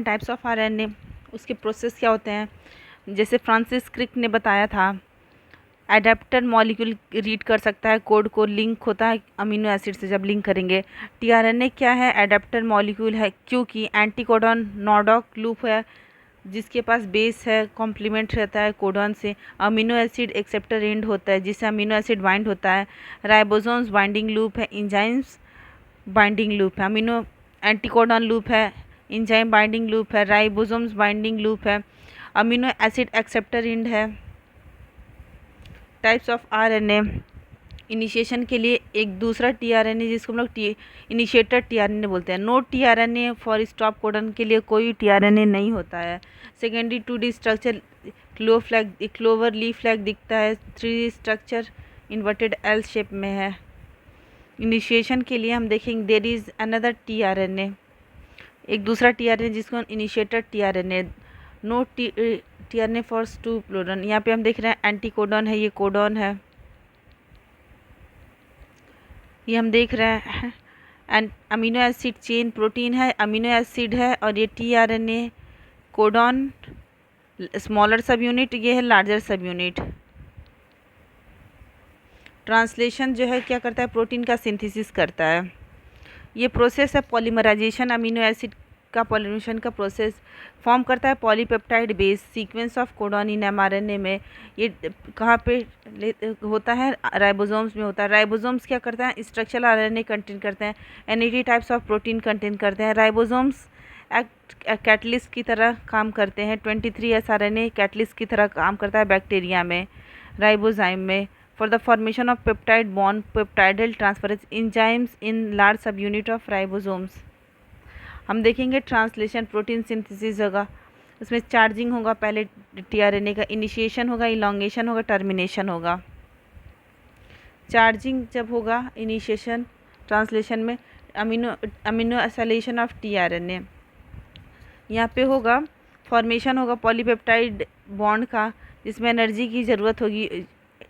Types of RNA, उसके process क्या होते हैं। जैसे फ्रांसिस क्रिक ने बताया था, एडेप्टर मॉलिक्यूल रीड कर सकता है कोड को, लिंक होता है अमीनो एसिड से जब लिंक करेंगे। टीआरएनए क्या है, एडेप्टर मॉलिक्यूल है, क्योंकि एंटीकोडॉन नॉडॉक लूप है जिसके पास बेस है, कॉम्प्लीमेंट रहता है कोडॉन से। अमीनो एसिड एक्सेप्टर एंड होता है जिससे अमीनो एसिड बाइंड होता है। राइबोसोम्स बाइंडिंग लूप है, इंजाइम्स बाइंडिंग लूप है। अमीनो एंटीकोडॉन लूप है, इंजाइम बाइंडिंग लूप है, राइबोसोम्स बाइंडिंग लूप है, अमीनो एसिड एक्सेप्टर एंड है। टाइप्स ऑफ आरएनए, इनिशिएशन के लिए एक दूसरा टीआरएनए जिसको हम लोग इनिशिएटर टीआरएनए बोलते हैं। No tRNA for stop codon के लिए कोई टीआरएनए नहीं होता है। Secondary 2D structure clover leaf flag दिखता है। 3D structure inverted L shape में है। इनिशिएशन के लिए हम देखेंगे देयर इज़ अनदर टीआरएनए, एक दूसरा टीआरएनए जिसको initiator tRNA. No tRNA for stop codon, यहाँ पे हम देख रहे हैं एंटीकोडॉन है, ये कोडॉन है, ये हम देख रहे हैं। And amino acid chain protein है, अमीनो एसिड है, और ये टीआरएनए कोडॉन स्मॉलर सब यूनिट, ये है लार्जर सब यूनिट। ट्रांसलेशन जो है क्या करता है, प्रोटीन का सिंथेसिस करता है। ये प्रोसेस है पॉलीमराइजेशन, अमीनो एसिड का पॉलीमराइजेशन का प्रोसेस फॉर्म करता है polypeptide base sequence of codon in mRNA में। ये कहाँ पे होता है, राइबोसोम्स में होता है। राइबोसोम्स क्या करता है, स्ट्रक्चरल आरएनए कंटेन करते हैं, NAT types of protein contain करते हैं। राइबोसोम्स कैटलिस्ट की तरह काम करते हैं। 23S आरएनए कैटलिस्ट की तरह काम करता है बैक्टीरिया में, राइबोजाइम में, for the formation of peptide bond, peptidyl transference enzymes in large सब यूनिट ऑफ राइबोसोम्स। हम देखेंगे ट्रांसलेशन प्रोटीन सिंथेसिस होगा, उसमें चार्जिंग होगा, पहले टीआरएनए का इनिशिएशन होगा, इलॉन्गेशन होगा, टर्मिनेशन होगा। चार्जिंग जब होगा इनिशिएशन ट्रांसलेशन में, अमीनो एसाइलेशन ऑफ टीआरएनए, यहाँ पे होगा फॉर्मेशन होगा पॉलीपेप्टाइड बॉन्ड का जिसमें एनर्जी की ज़रूरत होगी,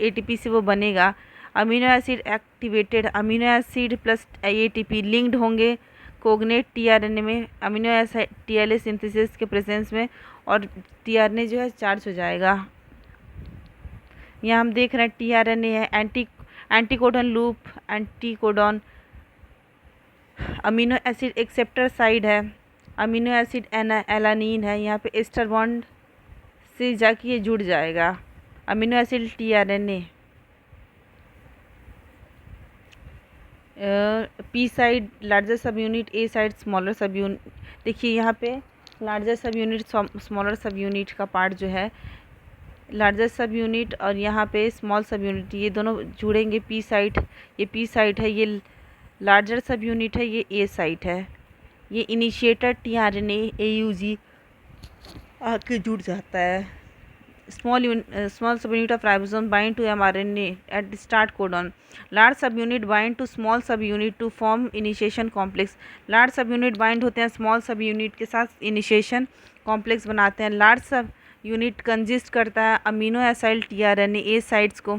एटीपी से वो बनेगा। Amino acid activated, amino acid plus ATP linked होंगे कोगनेट टीआरएनए में, अमीनो एसिड टीएलए सिंथेसिस के प्रेजेंस में, और टीआरएनए जो है चार्ज हो जाएगा। यहाँ हम देख रहे हैं टीआरएनए है, anticodon loop, anticodon, amino acid acceptor side है, अमीनो एसिड एलानीन है, यहाँ पे एस्टर बॉन्ड से जाके ये जुड़ जाएगा। Amino acid tRNA P side larger सब यूनिट, ए साइड स्मॉलर सब यूनिट। देखिए यहाँ पे लार्जर सब यूनिट स्मॉलर सब यूनिट का पार्ट जो है लार्जर सब यूनिट, और यहाँ पे स्मॉल सब यूनिट, ये दोनों जुड़ेंगे पी साइट। ये पी साइट है, ये लार्जर सब यूनिट है, ये ए साइट है। ये इनिशिएटर टीआरएनए AUG आके जुड़ जाता है। small subunit of ribosome bind to mRNA at the start codon. Large subunit bind to small subunit to form initiation complex. Large subunit bind होते हैं small subunit के साथ initiation complex बनाते हैं। Large subunit consist करता है amino acyl tRNA ए sites को,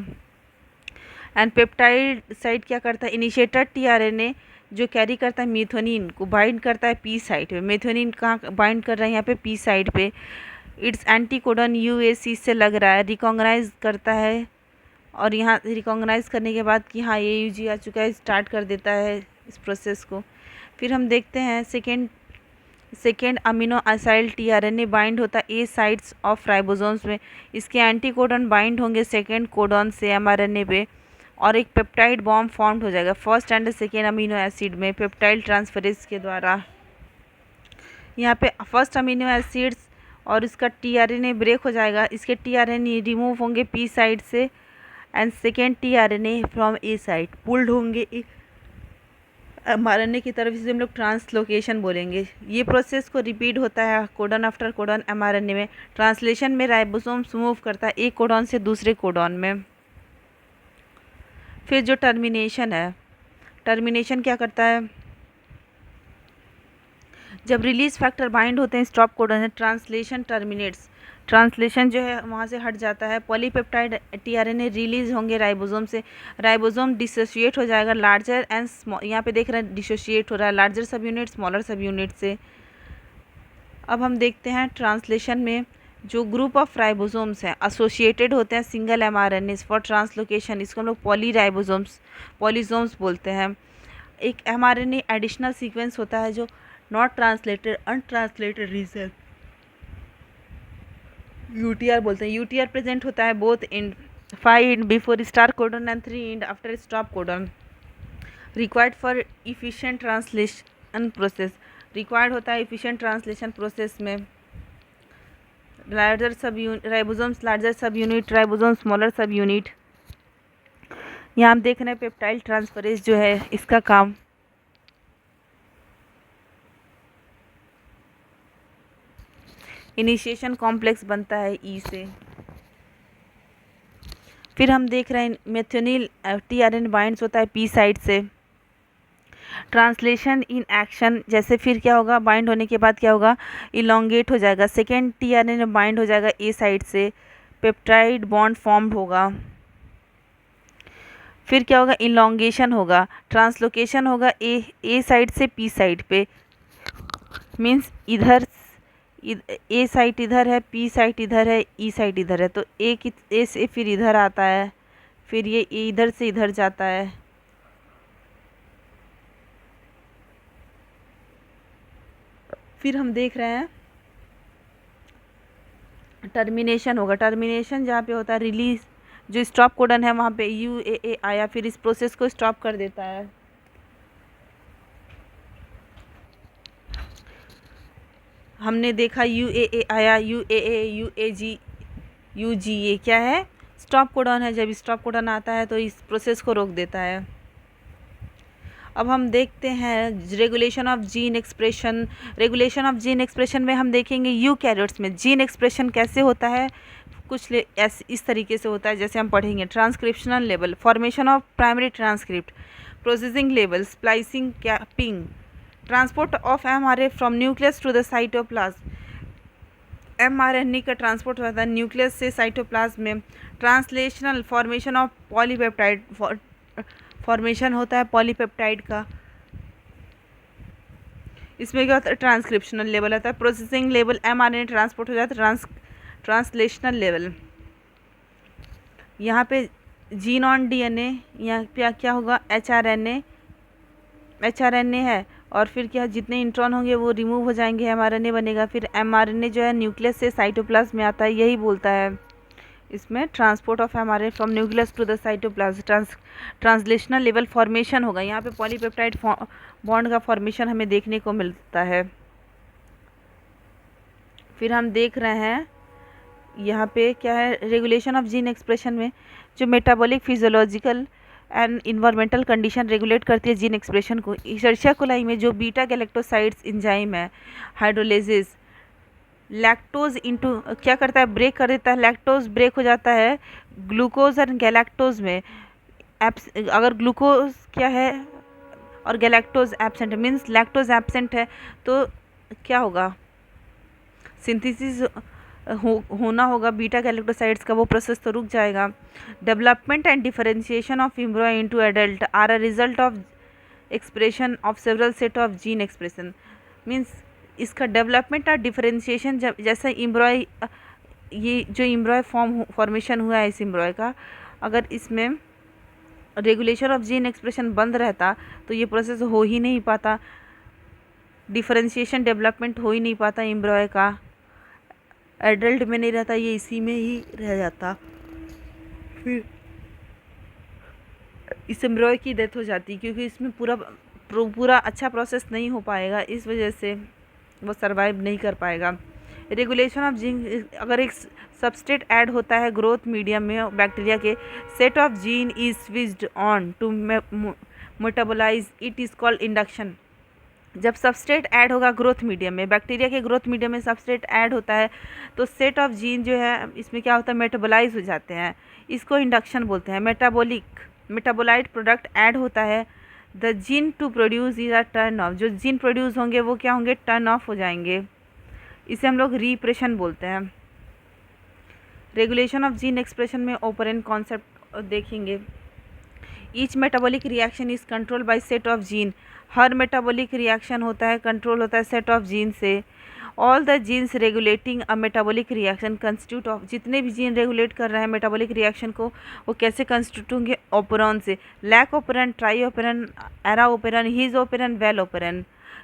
and peptide site क्या करता है, इनिशिएटर टीआरएनए जो कैरी करता है मीथोनिन को बाइंड करता है पी साइट पे। मीथोनिन कहाँ बाइंड कर रहा है, यहाँ पे पी साइट पे। इट्स एंटीकोडॉन UAC से लग रहा है, रिकॉग्नाइज करता है, और यहाँ रिकॉग्नाइज करने के बाद कि हाँ AUG आ चुका है, स्टार्ट कर देता है इस प्रोसेस को। फिर हम देखते हैं second amino acyl tRNA bind होता है ए साइट्स ऑफ राइबोसोम्स में। इसके एंटीकोडॉन बाइंड होंगे सेकेंड कोडॉन से एमआरएनए पे, और एक पेप्टाइड बॉम्ब फॉर्म्ड हो जाएगा first and second amino acid में पेप्टाइड ट्रांसफरेज के द्वारा। यहाँ पे फर्स्ट अमीनो एसिड्स और इसका टीआरएनए ब्रेक हो जाएगा, इसके टीआरएनए रिमूव होंगे पी साइड से, and second tRNA from A side pulled होंगे एमआरएनए की तरफ, इसे हम लोग ट्रांसलोकेशन बोलेंगे। ये प्रोसेस को रिपीट होता है कोडॉन आफ्टर कोडॉन एमआरएनए में। ट्रांसलेशन में राइबोसोम्स मूव करता है एक कोडॉन से दूसरे कोडॉन में। फिर जो टर्मिनेशन है, टर्मिनेशन क्या करता है, जब रिलीज फैक्टर बाइंड होते हैं stop codon, translation terminates, translation जो है वहाँ से हट जाता है। पॉलीपेप्टाइड टीआरएनए रिलीज होंगे राइबोसोम से, राइबोसोम डिसोशिएट हो जाएगा लार्जर एंड यहाँ पे देख रहे हैं डिसोशिएट हो रहा है लार्जर सब यूनिट स्मॉलर सब यूनिट से। अब हम देखते हैं ट्रांसलेशन में जो ग्रुप ऑफ राइबोसोम्स हैं एसोसिएटेड होते हैं सिंगल mRNA फॉर ट्रांसलोकेशन, इसको हम लोग पॉलीजोम्स बोलते हैं। एक mRNA एडिशनल सीक्वेंस होता है जो not translated untranslated region UTR बोलते हैं। UTR प्रेजेंट होता है both in 5 end before start codon and 3 end after stop codon. Required for efficient translation process, required होता है इफिशिएंट ट्रांसलेशन प्रोसेस में। लार्जर सब राइबोसोम्स, लार्जर सब unit, ribosome smaller सब unit. यहाँ हम देख रहे हैं पेप्टाइड ट्रांसफरेज जो है इसका काम। इनिशिएशन कॉम्प्लेक्स बनता है ई से। फिर हम देख रहे हैं मेथियोनिल tRNA बाइंड्स होता है पी साइड से। ट्रांसलेशन इन एक्शन, जैसे फिर क्या होगा, बाइंड होने के बाद क्या होगा, इलोंगेट हो जाएगा। सेकेंड tRNA बाइंड हो जाएगा ए साइड से, पेप्टाइड बॉन्ड फॉर्म्ड होगा। फिर क्या होगा, इलोंगेशन होगा, ट्रांसलोकेशन होगा ए साइड से पी साइड पे। मीन्स इधर ए साइड इधर है, पी साइड इधर है, ई साइड इधर है, तो ए से फिर इधर आता है, फिर ये इधर से इधर जाता है। फिर हम देख रहे हैं टर्मिनेशन होगा। टर्मिनेशन जहाँ पे होता है रिलीज, जो स्टॉप कोडन है वहाँ पे UAA आया, फिर इस प्रोसेस को स्टॉप कर देता है। हमने देखा UAA आया, UAA UAG UGA क्या है, स्टॉप कोडन है। जब स्टॉप कोडन आता है तो इस प्रोसेस को रोक देता है। अब हम देखते हैं regulation of gene expression. Regulation of gene expression में हम देखेंगे यूकैरियोट्स में जीन एक्सप्रेशन कैसे होता है। कुछ इस तरीके से होता है, जैसे हम पढ़ेंगे transcriptional level, formation of primary transcript, processing level, splicing, capping, transport of mRNA from nucleus to the cytoplasm. mRNA का ट्रांसपोर्ट होता है न्यूक्लियस से साइटोप्लाज्म में। Translational, formation of polypeptide, formation होता है पॉलीपेप्टाइड का। इसमें क्या होता है, ट्रांसक्रिप्शनल लेवल होता है। प्रोसेसिंग लेवल, mRNA ट्रांसपोर्ट हो जाता है। ट्रांसलेशनल लेवल, यहाँ पे जीन ऑन DNA, यहाँ पे क्या होगा, HRNA है, और फिर क्या जितने इंट्रॉन होंगे वो रिमूव हो जाएंगे, mRNA बनेगा। फिर mRNA जो है न्यूक्लियस से साइटोप्लाज्म में आता है, यही बोलता है इसमें transport of mRNA from nucleus to the cytoplasm. Translational level formation होगा, यहाँ पे पॉलीपेप्टाइड बॉन्ड का फॉर्मेशन हमें देखने को मिलता है। फिर हम देख रहे हैं यहाँ पे क्या है, रेगुलेशन ऑफ जीन एक्सप्रेशन में जो metabolic, physiological and environmental condition regulate करती है जीन एक्सप्रेशन को। इशर्शिया कोलाई में जो बीटा गैलेक्टोसाइड्स इंजाइम है, हाइड्रोलेसिस, लैक्टोज इनटू क्या करता है, ब्रेक कर देता है, लैक्टोज ब्रेक हो जाता है ग्लूकोज और गैलेक्टोज में। अगर ग्लूकोज क्या है और गैलेक्टोज एब्सेंट है, मीन्स लैक्टोज एब्सेंट है, तो क्या होगा, सिंथेसिस होना होगा बीटा गैलेक्टोसाइड्स का, वो प्रोसेस तो रुक जाएगा। Development and differentiation of embryo into adult are a result of expression of several set of gene expression. Means इसका डेवलपमेंट और डिफरेंशिएशन, जब जैसे एम्ब्रॉय, ये जो एम्ब्रॉय फॉर्मेशन हुआ है इस एम्ब्रॉय का, अगर इसमें रेगुलेशन ऑफ जीन एक्सप्रेशन बंद रहता तो ये प्रोसेस हो ही नहीं पाता, डिफरेंशिएशन डेवलपमेंट हो ही नहीं पाता एम्ब्रॉय का, एडल्ट में नहीं रहता, ये इसी में ही रह जाता, फिर इस एम्ब्रॉय की डेथ हो जाती, क्योंकि इसमें पूरा अच्छा प्रोसेस नहीं हो पाएगा, इस वजह से वो सरवाइव नहीं कर पाएगा। रेगुलेशन ऑफ जीन, अगर एक सबस्ट्रेट ऐड होता है ग्रोथ मीडियम में बैक्टीरिया के, set of gene is switched on to metabolise, it is called induction. जब सबस्ट्रेट ऐड होगा ग्रोथ मीडियम में, बैक्टीरिया के ग्रोथ मीडियम में सबस्ट्रेट ऐड होता है, तो सेट ऑफ जीन जो है इसमें क्या होता है, मेटाबोलाइज हो जाते हैं, इसको इंडक्शन बोलते हैं। मेटाबोलाइट प्रोडक्ट ऐड होता है, the gene to produce is a turn off, जो जीन प्रोड्यूस होंगे वो क्या होंगे, टर्न ऑफ हो जाएंगे, इसे हम लोग रीप्रेशन बोलते हैं। रेगुलेशन ऑफ जीन एक्सप्रेशन में ऑपरेंट कॉन्सेप्ट देखेंगे। Each metabolic reaction is control by set of gene, हर मेटाबॉलिक रिएक्शन होता है कंट्रोल होता है सेट ऑफ जीन से। All the genes regulating a metabolic reaction constitute off, जितने भी जीन रेगुलेट कर रहे हैं मेटाबॉलिक रिएक्शन को, वो कैसे कंस्टिट्यूट होंगे, ऑपरॉन से। Lac operon, trp operon, ara operon, his operon, वेल ऑपरन,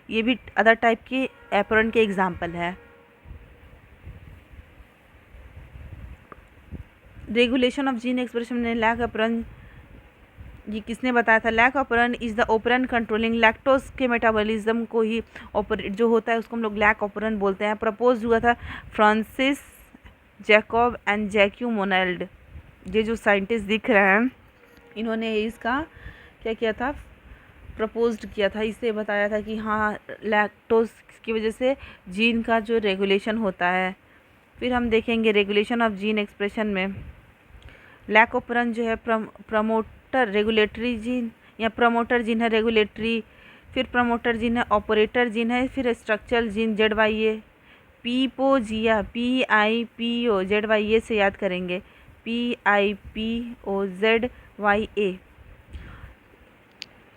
ये भी अदर टाइप के ऑपरन के एग्जाम्पल है। रेगुलेशन ऑफ जीन एक्सप्रेशन में लैक ऑपरन, ये किसने बताया था? Lac operon is the operon controlling lactose के मेटाबॉलिज्म को ही ऑपरेट जो होता है उसको हम लोग लैक ऑपरन बोलते हैं। प्रपोज हुआ था फ्रांसिस जैकब एंड जैक्यू मोनेल्ड, ये जो साइंटिस्ट दिख रहे हैं इन्होंने इसका क्या किया था, प्रपोज्ड किया था। इससे बताया था कि हाँ लैक्टोज की वजह से जीन का जो रेगुलेशन होता है। फिर हम देखेंगे रेगुलेशन ऑफ जीन एक्सप्रेशन में लैक ऑपरन जो है प्रमोटर रेगुलेटरी जीन या प्रमोटर जीन है रेगुलेटरी, फिर प्रमोटर जीन है ऑपरेटर जीन है, फिर structural gene ZYA, पीपोजिया PIPO ZYA से याद करेंगे PIPO ZYA।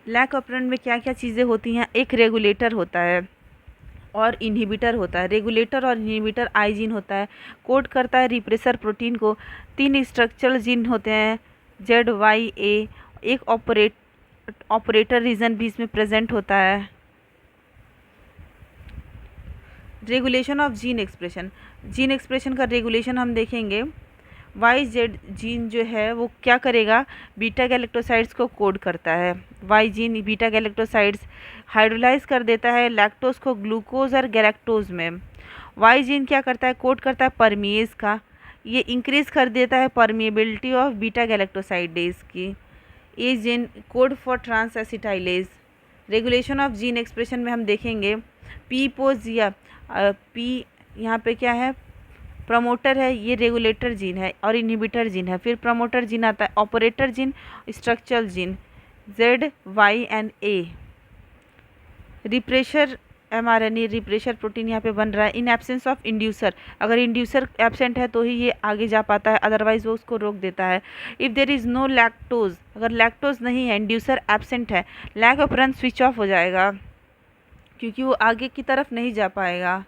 लैक ऑपरन में क्या क्या चीज़ें होती हैं? एक रेगुलेटर होता है और इनहिबिटर होता है। रेगुलेटर और इनहिबिटर आई जीन होता है, कोड करता है रिप्रेसर प्रोटीन को। 3 स्ट्रक्चरल जीन होते हैं ZYA, एक ऑपरेटर रीजन भी इसमें प्रेजेंट होता है। Regulation of gene expression, gene expression का रेगुलेशन हम देखेंगे। YZ जीन जो है वो क्या करेगा, बीटा गैलेक्टोसाइड्स को कोड करता है। Y जीन बीटा गैलेक्टोसाइड्स हाइड्रोलाइज कर देता है लैक्टोज को ग्लूकोज और गैलेक्टोज में। Y जीन क्या करता है, कोड करता है परमिएज का, ये इंक्रीज कर देता है परमिएबिलिटी ऑफ बीटा गैलेक्टोसाइडेज की। A gene code for trans acetylase. Regulation of gene expression में हम देखेंगे पीपोजिया, पी यहाँ पे क्या है, प्रमोटर है, ये रेगुलेटर जीन है और इनहिबिटर जीन है। फिर प्रमोटर जीन आता है, operator gene, structural gene ZYA। Refresher mRNA refresher protein यहाँ पे बन रहा है इन एब्सेंस ऑफ इंड्यूसर, अगर इंड्यूसर एब्सेंट है तो ही ये आगे जा पाता है, अदरवाइज वो उसको रोक देता है। If there is no lactose, अगर लैक्टोज नहीं है, इंड्यूसर एब्सेंट है, लैक ऑपरन स्विच ऑफ हो जाएगा क्योंकि वो आगे की तरफ नहीं जा पाएगा।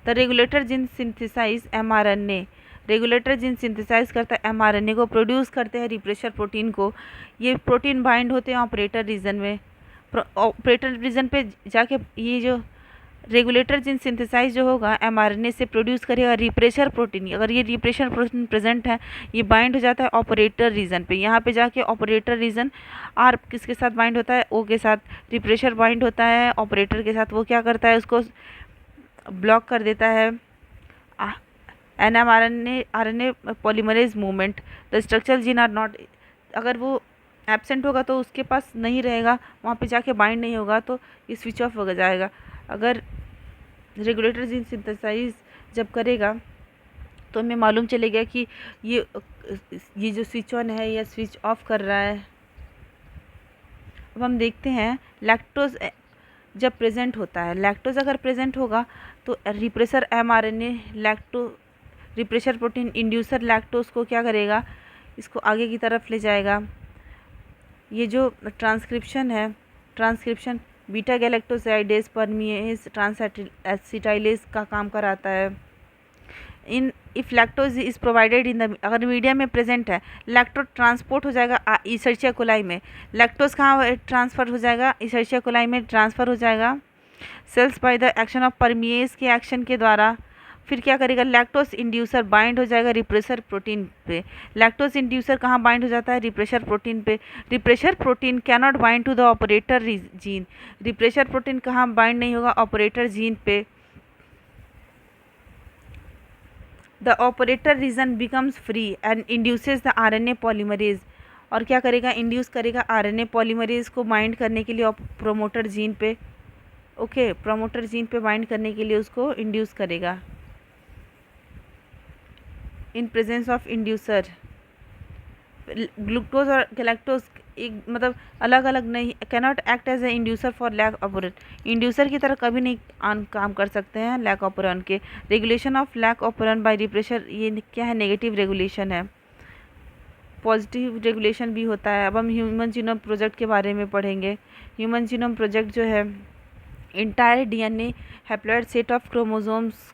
The regulator gene synthesize mRNA, regulator gene synthesize करता है mRNA को, प्रोड्यूस करते हैं रिप्रेशर प्रोटीन को। ये प्रोटीन बाइंड होते हैं ऑपरेटर रीजन में, ऑपरेटर रीजन पे जाके ये जो रेगुलेटर जीन सिंथेसाइज जो होगा mRNA से प्रोड्यूस करेगा रिप्रेशर प्रोटीन। अगर ये रिप्रेशर प्रोटीन प्रेजेंट है ये बाइंड हो जाता है ऑपरेटर रीजन पे, यहाँ पे जाके ऑपरेटर रीजन R किसके साथ बाइंड होता है, O के साथ, रिप्रेशर बाइंड होता है ऑपरेटर के साथ, वो क्या करता है उसको ब्लॉक कर देता है RNA polymerase movement. The structural gene are not, अगर वो एब्सेंट होगा तो उसके पास नहीं रहेगा, वहाँ पे जाके बाइंड नहीं होगा तो ये स्विच ऑफ हो जाएगा। अगर रेगुलेटर जीन सिंथेसाइज जब करेगा तो हमें मालूम चलेगा कि ये जो स्विच ऑन है या स्विच ऑफ कर रहा है। अब हम देखते हैं लैक्टोज जब प्रेजेंट होता है, लैक्टोज अगर प्रेजेंट होगा तो repressor mRNA refresher protein inducer lactose को क्या करेगा, इसको आगे की तरफ ले जाएगा। ये जो ट्रांसक्रिप्शन है, transcription beta galactosidase permease transacetylase का काम कराता है। In if lactose is provided in the, अगर मीडियम में प्रेजेंट है, लैक्टोज ट्रांसपोर्ट हो जाएगा इशर्चिया कोलाई में। लैक्टोज कहाँ ट्रांसफ़र हो जाएगा, इशर्चिया कोलाई में ट्रांसफ़र हो जाएगा cells by the action of permease के एक्शन के द्वारा। फिर क्या करेगा, लैक्टोज इंड्यूसर बाइंड हो जाएगा रिप्रेशर प्रोटीन पे। लैक्टोज इंड्यूसर कहाँ बाइंड हो जाता है, रिप्रेशर प्रोटीन पे। Repressor protein can not bind to the operator gene, repressor protein कहाँ बाइंड नहीं होगा, ऑपरेटर जीन पे। The operator region becomes free and induces the RNA polymerase, और क्या करेगा, इंड्यूस करेगा RNA पॉलीमरेज को बाइंड करने के लिए प्रोमोटर जीन पे। ओके, प्रोमोटर जीन पे बाइंड करने के लिए उसको इंड्यूस करेगा in presence of inducer. Glucose और गैलेक्टोज एक मतलब अलग अलग नहीं, cannot act as a inducer for lac operon, inducer की तरह कभी नहीं काम कर सकते हैं लैक ऑपरन के। Regulation of lac operon by repressor, ये क्या है, नेगेटिव रेगुलेशन है। पॉजिटिव रेगुलेशन भी होता है। अब हम ह्यूमन जीनोम प्रोजेक्ट के बारे में पढ़ेंगे। ह्यूमन जीनोम प्रोजेक्ट जो है entire DNA haploid set of chromosomes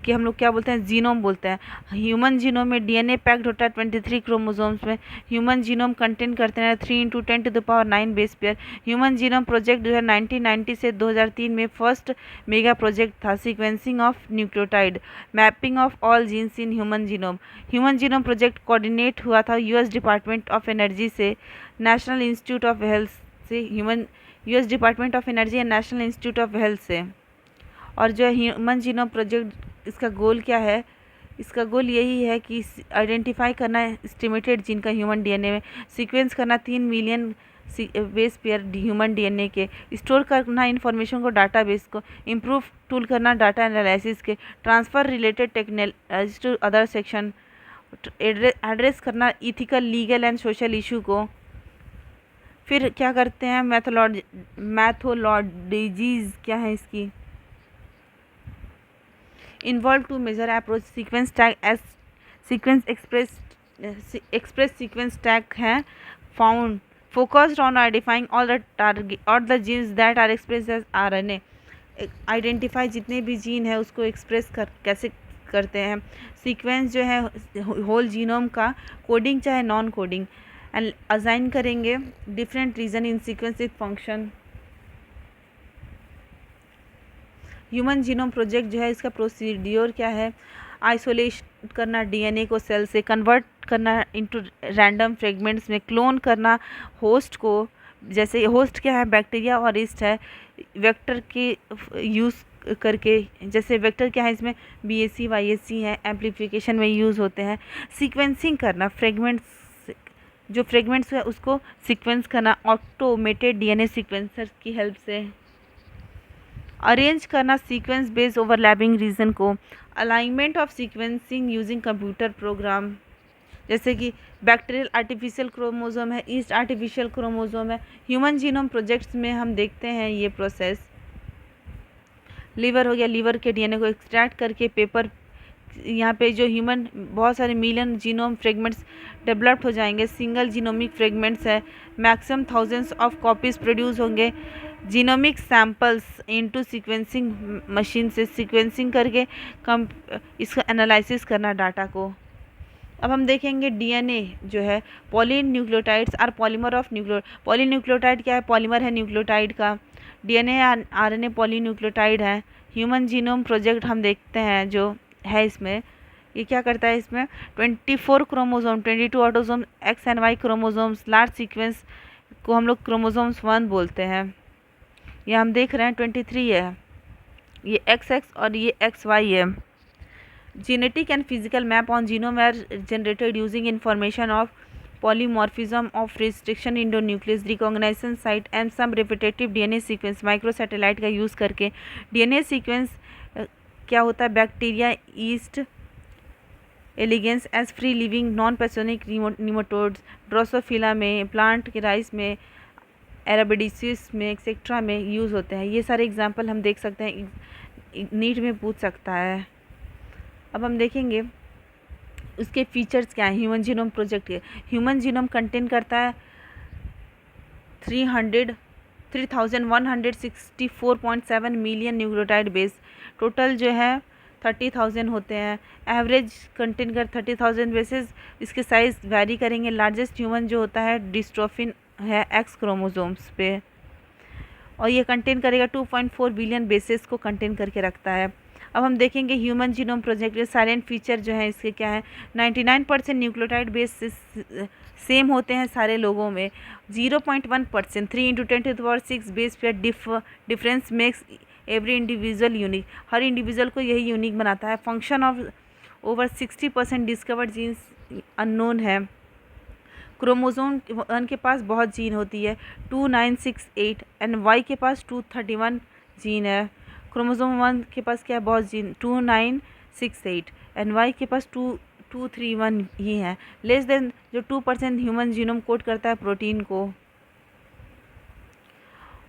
कि हम लोग क्या बोलते हैं, जीनोम बोलते हैं। ह्यूमन जीनोम में डीएनए पैक्ड होता है 23 क्रोमोसोम्स में। ह्यूमन जीनोम कंटेन करते हैं 3 × 10⁹ base pair. Human genome project जो है 1990 से 2003 में फर्स्ट मेगा प्रोजेक्ट था। Sequencing of nucleotide, mapping of all genes in human genome. Human genome project coordinate हुआ था यूएस डिपार्टमेंट ऑफ एनर्जी से, नेशनल इंस्टीट्यूट ऑफ हेल्थ से, US Department of Energy and National Institute of Health से। और जो human genome project, इसका गोल क्या है, इसका गोल यही है कि आइडेंटिफाई करना एस्टिमेटेड जीन का ह्यूमन डीएनए में, सीक्वेंस करना 3 million base pair human DNA के, स्टोर करना इन्फॉर्मेशन को डाटाबेस को, इम्प्रूव टूल करना डाटा एनालिसिस के, transfer related technology to other section, address करना ethical, legal and social issue को। फिर क्या करते हैं, मैथोलॉजीज क्या है इसकी, involved to measure approach sequence tag as sequence express sequence tag है found focused on identifying all the target or the genes that are expressed as RNA। Identify जितने भी जीन है उसको एक्सप्रेस कैसे करते हैं। सीक्वेंस जो है होल जीनोम का, कोडिंग चाहे नॉन कोडिंग, एंड असाइन करेंगे different region in sequence with function. Human genome project जो है इसका प्रोसीड्योर क्या है, आइसोलेट करना डीएनए को सेल से, कन्वर्ट करना इनटू रैंडम फ्रेगमेंट्स में, क्लोन करना होस्ट को, जैसे होस्ट क्या है बैक्टीरिया और ईस्ट है, वेक्टर के यूज़ करके, जैसे वेक्टर क्या है इसमें बीएससी वाईएससी है, एम्पलीफिकेशन में यूज़ होते हैं। सीक्वेंसिंग करना फ्रेगमेंट्स, जो फ्रेगमेंट्स है उसको सीक्वेंस करना ऑटोमेटेड डीएनए सीक्वेंसर की हेल्प से। अरेंज करना सीक्वेंस बेस्ड ओवरलैपिंग रीजन को, alignment of sequencing using computer program, जैसे कि बैक्टीरियल आर्टिफिशियल क्रोमोसोम है, ईस्ट आर्टिफिशियल क्रोमोसोम है। ह्यूमन जीनोम प्रोजेक्ट्स में हम देखते हैं ये प्रोसेस। लीवर हो गया, लीवर के डीएनए को एक्सट्रैक्ट करके पेपर, यहाँ पे जो ह्यूमन बहुत सारे मिलियन जीनोम फ्रेगमेंट्स डेवलप्ड हो जाएंगे, सिंगल जीनोमिक फ्रेगमेंट्स है, maximum thousands of copies produce होंगे। Genomic samples into sequencing machine से सीक्वेंसिंग करके इसका एनालिसिस करना डाटा को। अब हम देखेंगे डीएनए जो है, polynucleotides are polymer of polynucleotide क्या है, पॉलीमर है न्यूक्लियोटाइड का। डीएनए आरएनए पॉलीन्यूक्लियोटाइड है। ह्यूमन जीनोम प्रोजेक्ट हम देखते हैं जो है इसमें, ये क्या करता है, इसमें 24 chromosome, 22 autosome, X and Y chromosomes, large sequence को हम लोग क्रोमोसोम्स 1 बोलते हैं। ये हम देख रहे हैं 23 है, ये XX और ये XY है। Genetic and physical map on genome are generated using information of polymorphism of restriction endonuclease, recognization site and some repetitive DNA sequence, microsatellite का यूज़ करके। डीएनए सीक्वेंस क्या होता है, bacteria, yeast elegans as free living non pathogenic nematodes, Drosophila में, plant के rice में, Arabidopsis में, etcetera में यूज़ होते हैं। ये सारे एग्जांपल हम देख सकते हैं, नीट में पूछ सकता है। अब हम देखेंगे उसके फीचर्स क्या हैं ह्यूमन जीनोम प्रोजेक्ट के। ह्यूमन जीनोम कंटेन करता है 3164.7 मिलियन न्यूक्लियोटाइड बेस। टोटल जो है 30,000 होते हैं। एवरेज कंटेन कर 30,000 बेसेस। इसके साइज़ वैरी करेंगे। लार्जेस्ट ह्यूमन जो होता है डिस्ट्रोफिन है एक्स क्रोमोसोम्स पे, और ये कंटेन करेगा 2.4 बिलियन बेसेस को कंटेन करके रखता है। अब हम देखेंगे ह्यूमन जीनोम प्रोजेक्ट के साइलेंट फीचर जो है इसके क्या है। 99% न्यूक्लियोटाइड बेस सेम होते हैं सारे लोगों में। 0.1% 3 × 10⁶ बेस पे difference makes every individual unique. हर इंडिविजुअल को यही यूनिक बनाता है। Function of over 60% discovered genes unknown है। क्रोमोसोम 1 के पास बहुत जीन होती है 2968 एंड वाई के पास 231 जीन है। क्रोमोसोम 1 के पास क्या है, बहुत जीन 2968 एंड वाई के पास 231 ही है। लेस देन जो 2% ह्यूमन जीनोम कोड करता है प्रोटीन को।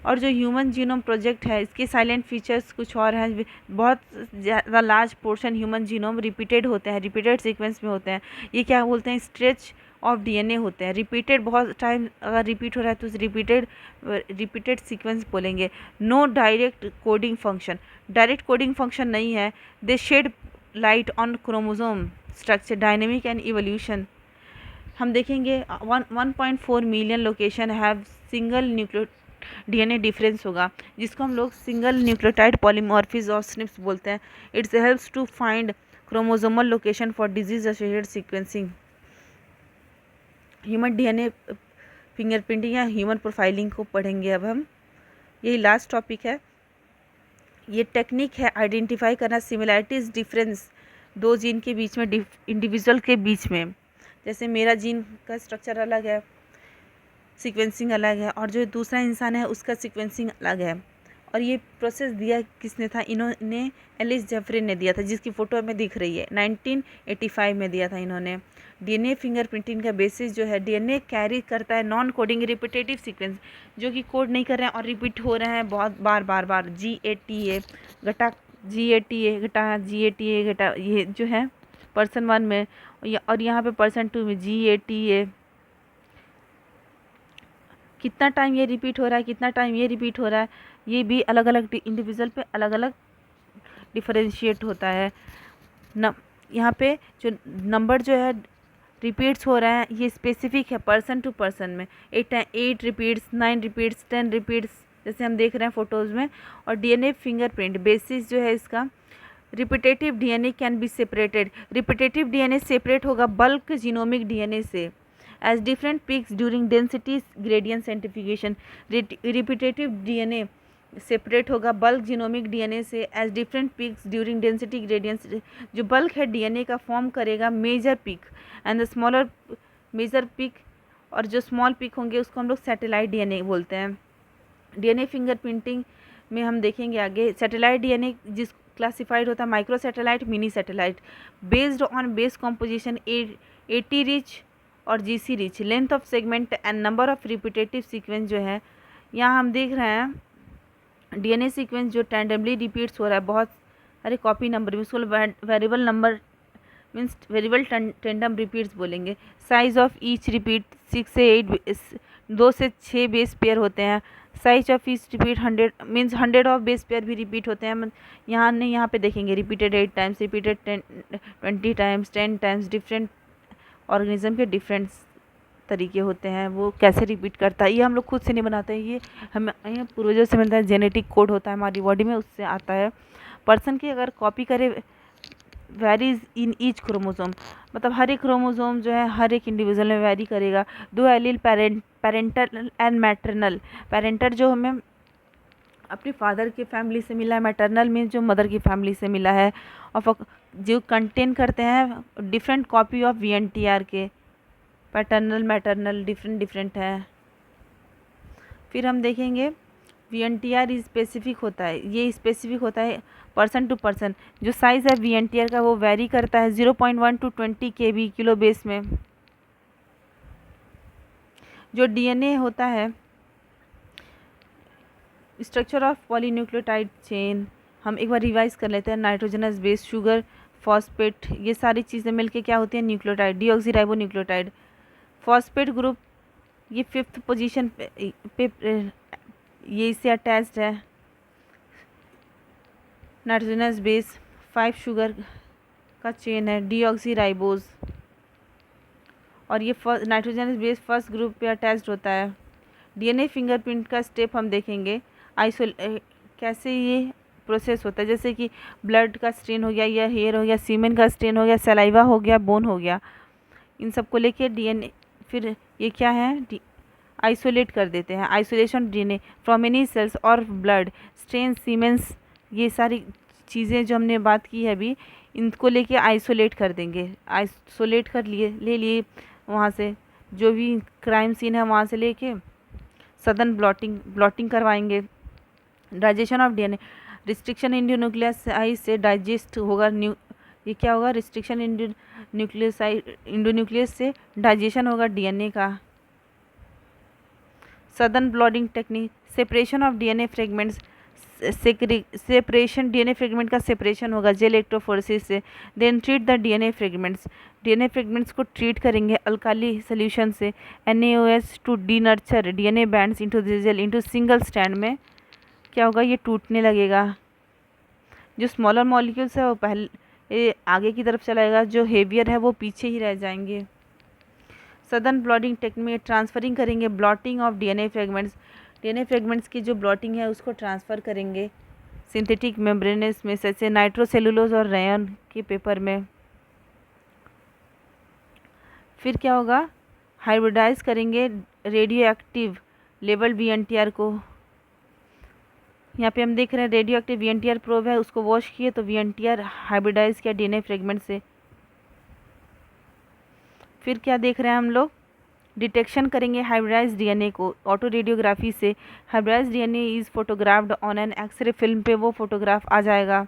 और जो ह्यूमन जीनोम प्रोजेक्ट है इसके साइलेंट फीचर्स कुछ और हैं। बहुत ज़्यादा large portion human genome repeated होते हैं, रिपीटेड सीक्वेंस में होते हैं। ये क्या बोलते हैं, स्ट्रेच ऑफ डीएनए होते हैं। रिपीटेड बहुत टाइम अगर रिपीट हो रहा है तो उस रिपीटेड सीक्वेंस बोलेंगे। No direct coding function, direct coding function नहीं है। They shed light on chromosome structure dynamic and evolution. हम देखेंगे 1.4 million location have single nucleo DNA difference होगा, जिसको हम लोग सिंगल न्यूक्लियोटाइड पॉलीमॉर्फिज्म और स्निप्स बोलते हैं। It's helps to find chromosomal location for disease associated sequencing. Human DNA fingerprinting या ह्यूमन प्रोफाइलिंग को पढ़ेंगे अब हम। यही लास्ट टॉपिक है। ये टेक्निक है आइडेंटिफाई करना सिमिलैरिटीज डिफरेंस दो जीन के बीच में, इंडिविजुअल के बीच में। जैसे मेरा जीन का स्ट्रक्चर अलग है, सीक्वेंसिंग अलग है, और जो दूसरा इंसान है उसका सीक्वेंसिंग अलग है। और ये प्रोसेस दिया किसने था? इन्होंने एलिस जेफरी ने दिया था, जिसकी फ़ोटो हमें दिख रही है। 1985 में दिया था इन्होंने। डीएनए फिंगरप्रिंटिंग का बेसिस जो है, डीएनए कैरी करता है नॉन कोडिंग रिपीटेटिव सीक्वेंस, जो कि कोड नहीं कर रहे हैं और रिपीट हो रहे हैं बहुत बार GATA घटा GATA घटा GATA घटा, ये जो है पर्सन 1 में, और यहाँ पे पर्सन 2 में GATA। कितना टाइम ये रिपीट हो रहा है, कितना टाइम ये रिपीट हो रहा है, ये भी अलग अलग इंडिविजुअल पे अलग अलग डिफरेंशिएट होता है। यहाँ पे जो नंबर जो है रिपीट्स हो रहा है, ये स्पेसिफिक है पर्सन टू पर्सन में। 8 रिपीट्स, 9 रिपीट्स, 10 रिपीट्स, जैसे हम देख रहे हैं फ़ोटोज़ में। और डीएनए फिंगरप्रिंट बेसिस जो है इसका, repetitive DNA can be separated. Repetitive DNA separate होगा बल्क जीनोमिक डीएनए से as different peaks during density gradient centrifugation। repetitive DNA separate होगा बल्क जीनोमिक डीएनए से as different peaks during density gradients। जो bulk है DNA का form करेगा major peak and the smaller major peak, और जो small pick होंगे उसको हम लोग सैटेलाइट डीएनए बोलते हैं। डीएनए फिंगरप्रिंटिंग में हम देखेंगे आगे सैटेलाइट डीएनए जिस क्लासिफाइड होता है micro satellite, mini satellite, based on base composition 80 rich और GC rich, length of segment and number of repetitive sequence जो है। यहाँ हम देख रहे हैं डीएनए सीक्वेंस जो टैंडमली रिपीट्स हो रहा है बहुत सारे कॉपी नंबर में, उसको variable number means variable tandem repeats बोलेंगे। साइज ऑफ ईच रिपीट 6 से 8, 2 से 6 बेस पेयर होते हैं। Size of each repeat 100 means 100 of base pair भी रिपीट होते हैं। यहाँ पे देखेंगे repeated 8 times, repeated 20 times, 10 times. Different organism के डिफरेंट तरीके होते हैं, वो कैसे रिपीट करता है ये हम लोग खुद से नहीं बनाते हैं, ये हमें पूर्वजों से मिलता है। जेनेटिक कोड होता है हमारी बॉडी में, उससे आता है। पर्सन की अगर कॉपी करे वेरीज इन ईच क्रोमोसोम, मतलब हर एक क्रोमोसोम जो है हर एक इंडिविजुअल में वेरी करेगा। दो allele parental and maternal, parental जो हमें अपने फादर की फैमिली से मिला है, मैटरनल में जो मदर की फैमिली से मिला है, और जो कंटेन करते हैं डिफरेंट कॉपी ऑफ VNTR के। पैटर्नल मैटरनल डिफरेंट है। फिर हम देखेंगे VNTR स्पेसिफिक होता है, ये स्पेसिफिक होता है पर्सन टू पर्सन। जो साइज़ है VNTR का वो वेरी करता है 0.1 to 20 KB किलो बेस में। जो DNA होता है, स्ट्रक्चर ऑफ पॉलीन्यूक्लियोटाइड चेन, हम एक बार रिवाइज कर लेते हैं। नाइट्रोजनस बेस, शुगर, फॉस्फेट, ये सारी चीज़ें मिलके क्या होती है? Nucleotide, deoxyribonucleotide. फॉस्फेट ग्रुप ये 5th पोजीशन पे ये इससे अटैच्ड है। नाइट्रोजनस बेस 5 शुगर का चेन है, डीऑक्सीराइबोज, और ये नाइट्रोजनस बेस फर्स्ट ग्रुप पे अटैच्ड होता है। डीएनए फिंगरप्रिंट का स्टेप हम देखेंगे कैसे ये प्रोसेस होता है, जैसे कि ब्लड का स्ट्रेन हो गया, या हेयर हो गया, सीमेन का स्ट्रेन हो गया, सलाइवा हो गया, बोन हो गया, इन सब को लेके डीएनए फिर ये क्या है आइसोलेट कर देते हैं। Isolation DNA from any cells और ब्लड, स्ट्रेन, सीमेंस, ये सारी चीज़ें जो हमने बात की है अभी, इनको लेके आइसोलेट कर देंगे। आइसोलेट कर ले लिए वहाँ से जो भी क्राइम सीन है वहाँ से लेके सदन ब्लॉटिंग करवाएंगे। Digestion of DNA, restriction endonuclease से डाइजेस्ट होगा। ये क्या होगा? रिस्ट्रिक्शन इंडोन्यूक्लियस से डाइजेशन होगा डीएनए का। Southern blotting technique, separation of DNA fragments, separation, DNA fragment का सेपरेशन होगा जेल इलेक्ट्रोफोरेसिस से। Then treat the DNA fragments, DNA fragments को ट्रीट करेंगे अल्काली सोल्यूशन से NaOH to denature DNA bands into the gel into single strand में क्या होगा, ये टूटने लगेगा। जो स्मॉलर मॉलिक्यूल्स है वो पहले आगे की तरफ चलाएगा, जो हेवियर है वो पीछे ही रह जाएंगे। सदर्न ब्लॉटिंग टेक्निक में ट्रांसफरिंग करेंगे blotting of DNA fragments, DNA fragments की जो ब्लॉटिंग है उसको ट्रांसफ़र करेंगे सिंथेटिक मेम्ब्रेनेस में, जैसे नाइट्रोसेलुलोज और रेयन के पेपर में। फिर क्या होगा, हाइब्रिडाइज करेंगे रेडियो एक्टिव लेवल VNTR को। यहाँ पे हम देख रहे हैं रेडियो एक्टिव VNTR प्रोब है, उसको वॉश किए तो VNTR हाइब्रिडाइज किया डीएनए फ्रेगमेंट से। फिर क्या देख रहे हैं हम लोग, डिटेक्शन करेंगे हाइब्रिडाइज डीएनए को ऑटो रेडियोग्राफी से। Hybridize DNA is photographed on an X ray film पे वो फोटोग्राफ आ जाएगा।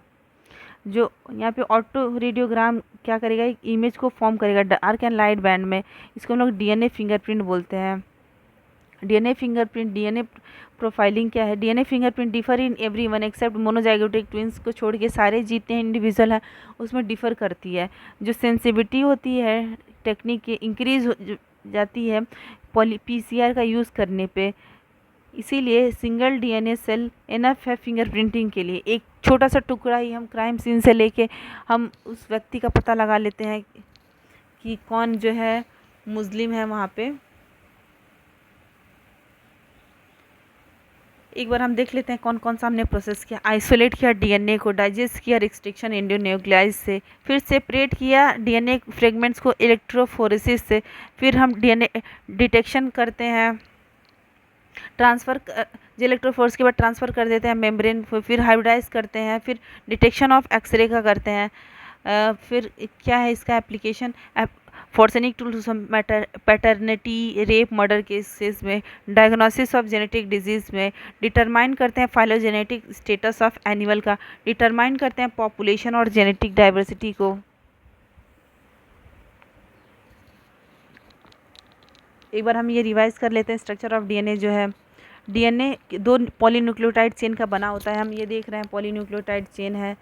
जो यहाँ पे ऑटो रेडियोग्राम क्या करेगा, एक इमेज को फॉर्म करेगा डार्क एंड लाइट बैंड में। इसको हम लोग डीएनए फिंगरप्रिंट बोलते हैं। डीएनए फिंगरप्रिंट, डीएनए प्रोफाइलिंग क्या है, DNA fingerprint differ in every one except monozygotic twins को छोड़ के सारे जितने इंडिविजुअल हैं उसमें डिफ़र करती है। जो सेंसिटिविटी होती है टेक्निक के इंक्रीज हो जाती है PCR का यूज़ करने पे। इसीलिए सिंगल डीएनए सेल इनफ है फिंगरप्रिंटिंग के लिए। एक छोटा सा टुकड़ा ही हम क्राइम सीन से लेके हम उस व्यक्ति का पता लगा लेते हैं कि कौन जो है मुस्लिम है वहाँ पे। एक बार हम देख लेते हैं कौन कौन सा हमने प्रोसेस किया। आइसोलेट किया डीएनए को, डाइजेस्ट किया रिस्ट्रिक्शन एंडोन्यूक्लियाइज से, फिर सेपरेट किया डीएनए फ्रेगमेंट्स को इलेक्ट्रोफोरेसिस से, फिर हम डीएनए डिटेक्शन करते हैं, ट्रांसफ़र जो इलेक्ट्रोफोर्स के बाद ट्रांसफ़र कर देते हैं मेम्ब्रेन, फिर हाइब्रिडाइज करते हैं, फिर डिटेक्शन ऑफ एक्सरे का करते हैं। फिर क्या है इसका application, forensic tools paternity rape murder cases में, डायग्नोसिस ऑफ जेनेटिक डिजीज़ में, डिटरमाइन करते हैं फाइलोजेनेटिक स्टेटस ऑफ एनिमल का, डिटरमाइन करते हैं पॉपुलेशन और जेनेटिक डाइवर्सिटी को। एक बार हम ये रिवाइज कर लेते हैं। स्ट्रक्चर ऑफ डीएनए जो है, डीएनए 2 पॉलीन्यूक्लियोटाइड चेन का बना होता है। हम ये देख रहे हैं पॉलीन्यूक्लियोटाइड चेन है,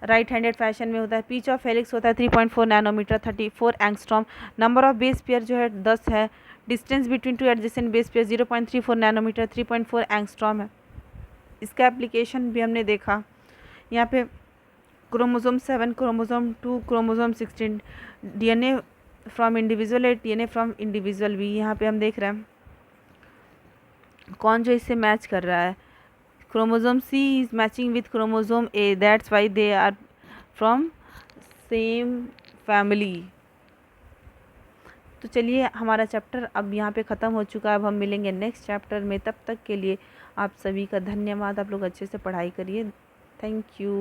राइट हैंडेड फैशन में होता है। पिच ऑफ हेलिक्स होता है 3.4 nanometer 34 angstrom. Number of base pair जो है 10 है। Distance between two adjacent base pair 0.34 nanometer 3.4 angstrom है। इसका एप्लीकेशन भी हमने देखा। यहाँ पे chromosome 7, chromosome 2, chromosome 16, DNA from individual है, डीएनए फ्रॉम इंडिविजुअल भी। यहाँ पे हम देख रहे हैं कौन जो इससे मैच कर रहा है। Chromosome C is matching with chromosome A, that's why they are from same family. तो चलिए हमारा चैप्टर अब यहाँ पे ख़त्म हो चुका है। अब हम मिलेंगे नेक्स्ट चैप्टर में। तब तक के लिए आप सभी का धन्यवाद। आप लोग अच्छे से पढ़ाई करिए। Thank you.